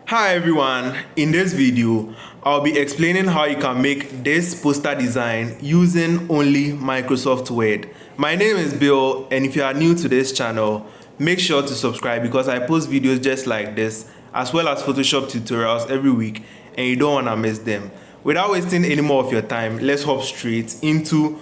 Hi everyone, in this video I'll be explaining how you can make this poster design using only Microsoft Word. My name is Bill, and if you are new to this channel, make sure to subscribe because I post videos just like this as well as Photoshop tutorials every week and you don't want to miss them. Without wasting any more of your time, let's hop straight into.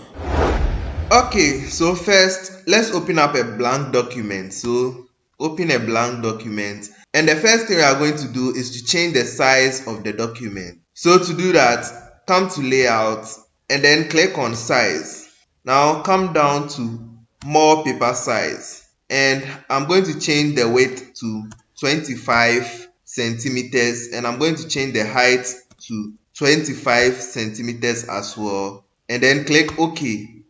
Okay, so first let's open up a blank document. So open a blank document, and the first thing we are going to do is to change the size of the document. So to do that, come to layout and then click on size. Now come down to more paper size, and I'm going to change the width to 25 centimeters, and I'm going to change the height to 25 centimeters as well, and then click OK.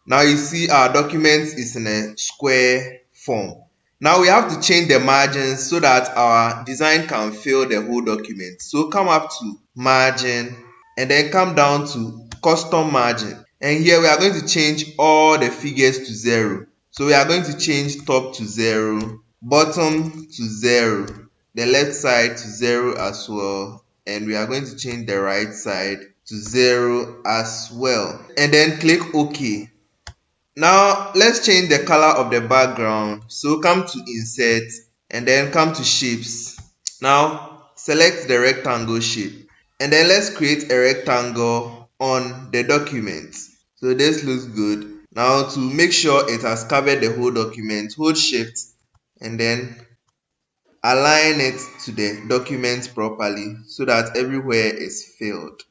Now you see our document is in a square form. Now we have to change the margins so that our design can fill the whole document. So come up to margin and then come down to custom margin. And here we are going to change all the figures to 0. So we are going to change top to 0, bottom to 0, the left side to 0 as well. And we are going to change the right side to 0 as well. And then click OK. Now let's change the color of the background. So come to insert and then come to shapes. Now select the rectangle shape and then let's create a rectangle on the document. So this looks good. Now to make sure it has covered the whole document, hold shift and then align it to the document properly so that everywhere is filled.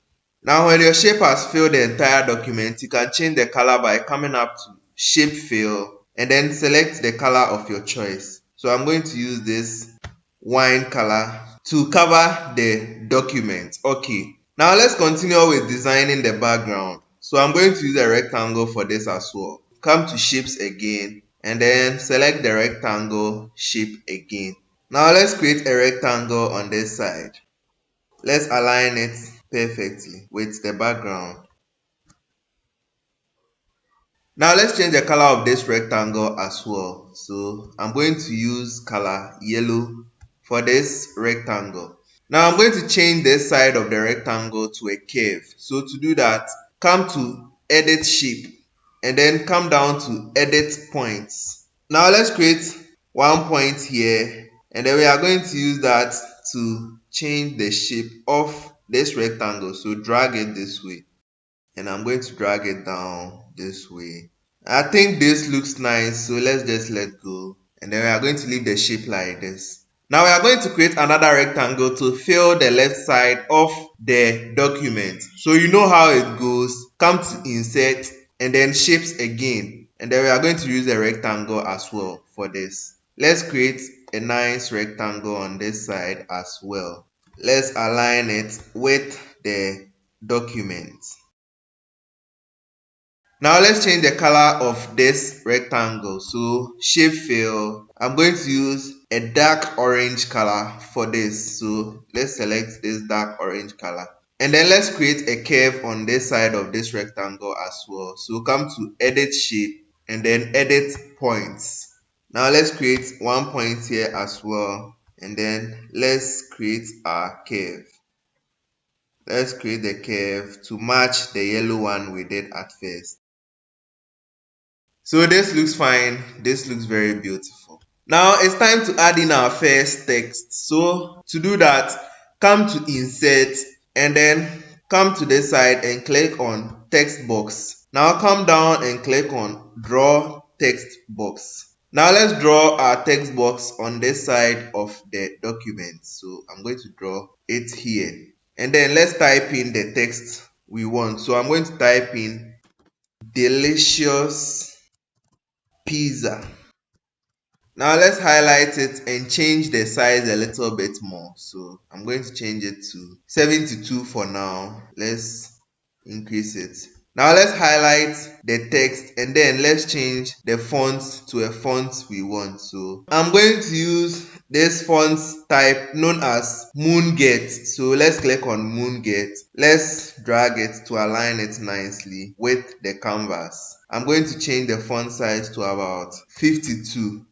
Now when your shape has filled the entire document, you can change the color by coming up to shape fill and then select the color of your choice. So I'm going to use this wine color to cover the document. Okay, now let's continue with designing the background. So I'm going to use a rectangle for this as well. Come to shapes again and then select the rectangle shape again. Now let's create a rectangle on this side. Let's align it perfectly with the background. Now let's change the color of this rectangle as well. So I'm going to use color yellow for this rectangle. Now I'm going to change this side of the rectangle to a curve. So to do that, come to edit shape and then come down to edit points. Now let's create one point here and then we are going to use that to change the shape of this rectangle. So drag it this way and I'm going to drag it down this way. I think this looks nice, so let's just let go and then we are going to leave the shape like this. Now we are going to create another rectangle to fill the left side of the document. So you know how it goes. Come to insert and then shapes again, and then we are going to use a rectangle as well for this. Let's create a nice rectangle on this side as well. Let's align it with the document. Now let's change the color of this rectangle. So shape fill, I'm going to use a dark orange color for this. So let's select this dark orange color. And then let's create a curve on this side of this rectangle as well. So come to edit shape and then edit points. Now let's create one point here as well. And then let's create our curve. Let's create the curve to match the yellow one we did at first. So this looks fine. This looks very beautiful. Now it's time to add in our first text. So to do that, come to insert and then come to this side and click on text box. Now come down and click on draw text box. Now let's draw our text box on this side of the document. So I'm going to draw it here. And then let's type in the text we want. So I'm going to type in delicious pizza. Now let's highlight it and change the size a little bit more. So I'm going to change it to 72 for now. Let's increase it. Now let's highlight the text and then let's change the font to a font we want. So I'm going to use this font type known as Moongate. So let's click on Moongate. Let's drag it to align it nicely with the canvas. I'm going to change the font size to about 52.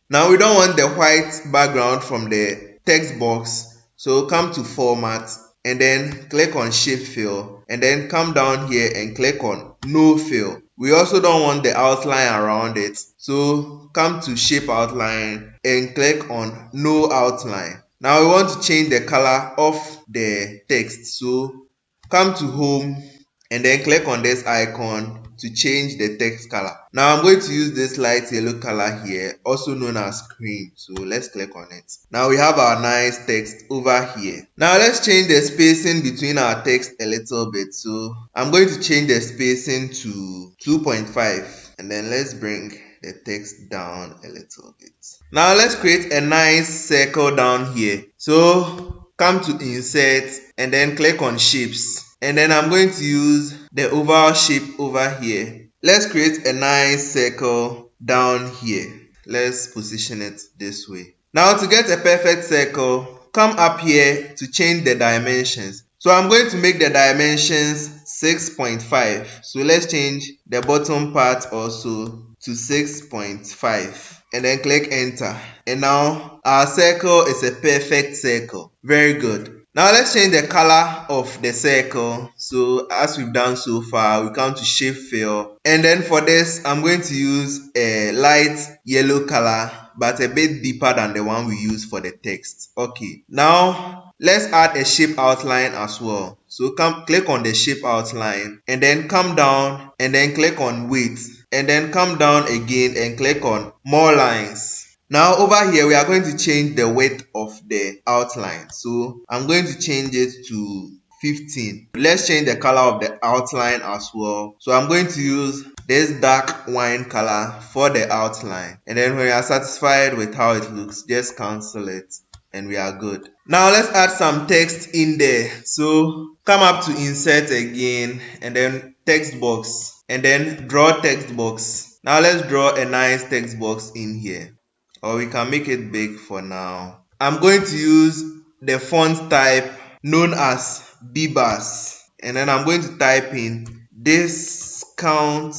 Now we don't want the white background from the text box, So come to format and then click on shape fill and then come down here and click on no fill. We also don't want the outline around it. So come to shape outline and click on no outline. Now we want to change the color of the text. So come to home and then click on this icon to change the text color. Now I'm going to use this light yellow color here, also known as cream. So let's click on it. Now we have our nice text over here. Now let's change the spacing between our text a little bit. So I'm going to change the spacing to 2.5 and then let's bring the text down a little bit. Now let's create a nice circle down here. So come to insert and then click on shapes. And then I'm going to use the oval shape over here. Let's create a nice circle down here. Let's position it this way. Now to get a perfect circle, come up here to change the dimensions. So I'm going to make the dimensions 6.5. So let's change the bottom part also to 6.5 and then click enter. And now our circle is a perfect circle. Very good. Now let's change the color of the circle. So as we've done so far, we come to shape fill. And then for this, I'm going to use a light yellow color, but a bit deeper than the one we use for the text. Okay, now let's add a shape outline as well. So click on the shape outline and then come down and then click on weight and then come down again and click on more lines. Now over here we are going to change the width of the outline. So I'm going to change it to 15. Let's change the color of the outline as well. So I'm going to use this dark wine color for the outline. And then when you are satisfied with how it looks, just cancel it and we are good. Now let's add some text in there. So come up to insert again and then text box and then draw text box. Now let's draw a nice text box in here. Or we can make it big for now. I'm going to use the font type known as Bibas. And then I'm going to type in discount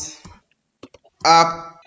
up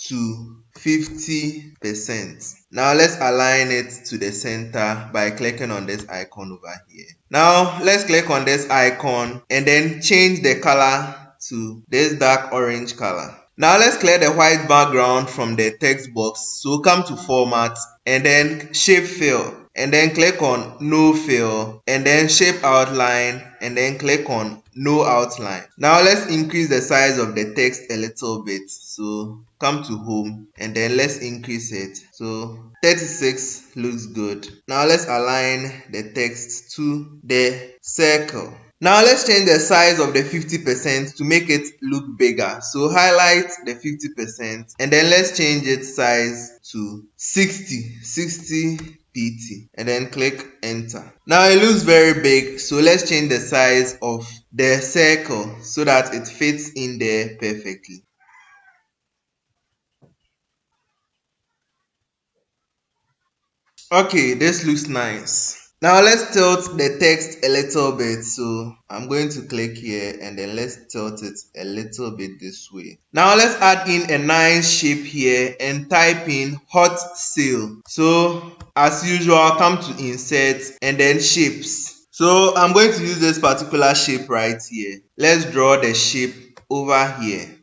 to 50%. Now let's align it to the center by clicking on this icon over here. Now let's click on this icon and then change the color to this dark orange color. Now let's clear the white background from the text box. So come to format and then shape fill and then click on no fill and then shape outline and then click on no outline. Now let's increase the size of the text a little bit. So come to home and then let's increase it. So 36 looks good. Now let's align the text to the circle. Now let's change the size of the 50% to make it look bigger. So highlight the 50% and then let's change its size to 60 pt and then click enter. Now it looks very big, so let's change the size of the circle so that it fits in there perfectly. Okay, this looks nice. Now let's tilt the text a little bit. So I'm going to click here and then let's tilt it a little bit this way. Now let's add in a nice shape here and type in hot sale. So as usual, come to insert and then shapes. So I'm going to use this particular shape right here. Let's draw the shape over here.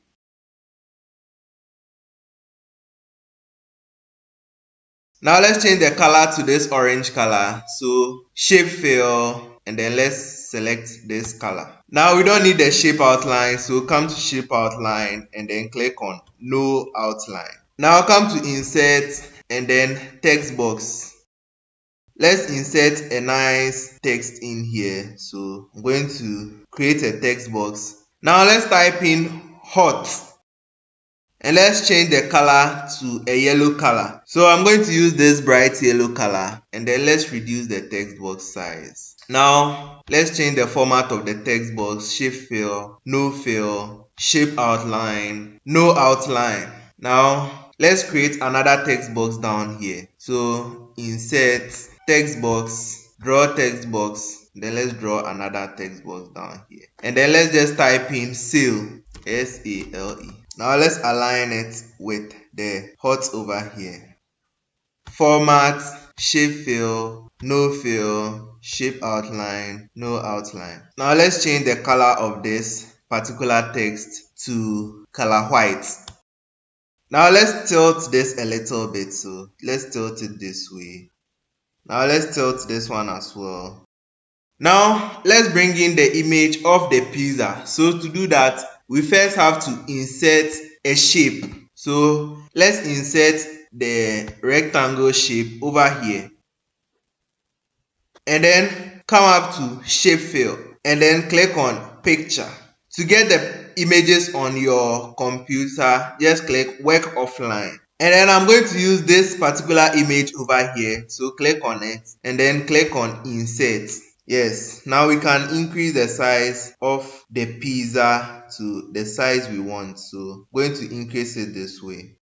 Now let's change the color to this orange color. So shape fill and then let's select this color. Now we don't need the shape outline, so come to shape outline and then click on no outline. Now come to insert and then text box. Let's insert a nice text in here. So I'm going to create a text box. Now let's type in hot. And let's change the color to a yellow color. So I'm going to use this bright yellow color and then let's reduce the text box size. Now let's change the format of the text box. Shape fill, no fill, shape outline, no outline. Now let's create another text box down here. So insert text box, draw text box, then let's draw another text box down here. And then let's just type in sale, S-A-L-E. Now let's align it with the hot over here. Format shape fill, no fill, shape outline, no outline. Now let's change the color of this particular text to color white. Now let's tilt this a little bit. So let's tilt it this way. Now let's tilt this one as well. Now let's bring in the image of the pizza. So to do that, we first have to insert a shape. So let's insert the rectangle shape over here and then come up to shape fill and then click on picture. To get the images on your computer, just click work offline. And then I'm going to use this particular image over here. So click on it and then click on insert. Yes, now we can increase the size of the pizza to the size we want. So going to increase it this way.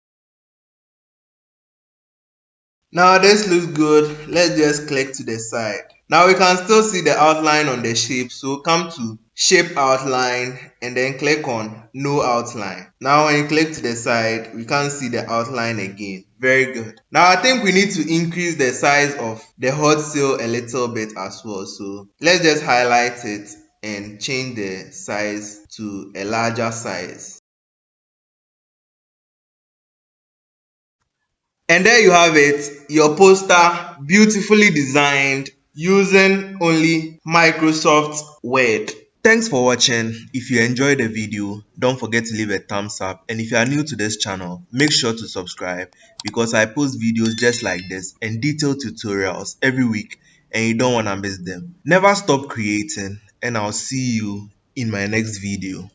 Now this looks good. Let's just click to the side. Now we can still see the outline on the shape. So come to shape outline and then click on no outline. Now when you click to the side, we can see the outline again. Very good. Now I think we need to increase the size of the hot seal a little bit as well. So let's just highlight it and change the size to a larger size. And there you have it, your poster beautifully designed using only Microsoft Word. Thanks for watching. If you enjoyed the video, don't forget to leave a thumbs up. And if you are new to this channel, make sure to subscribe because I post videos just like this and detailed tutorials every week and you don't want to miss them. Never stop creating and I'll see you in my next video.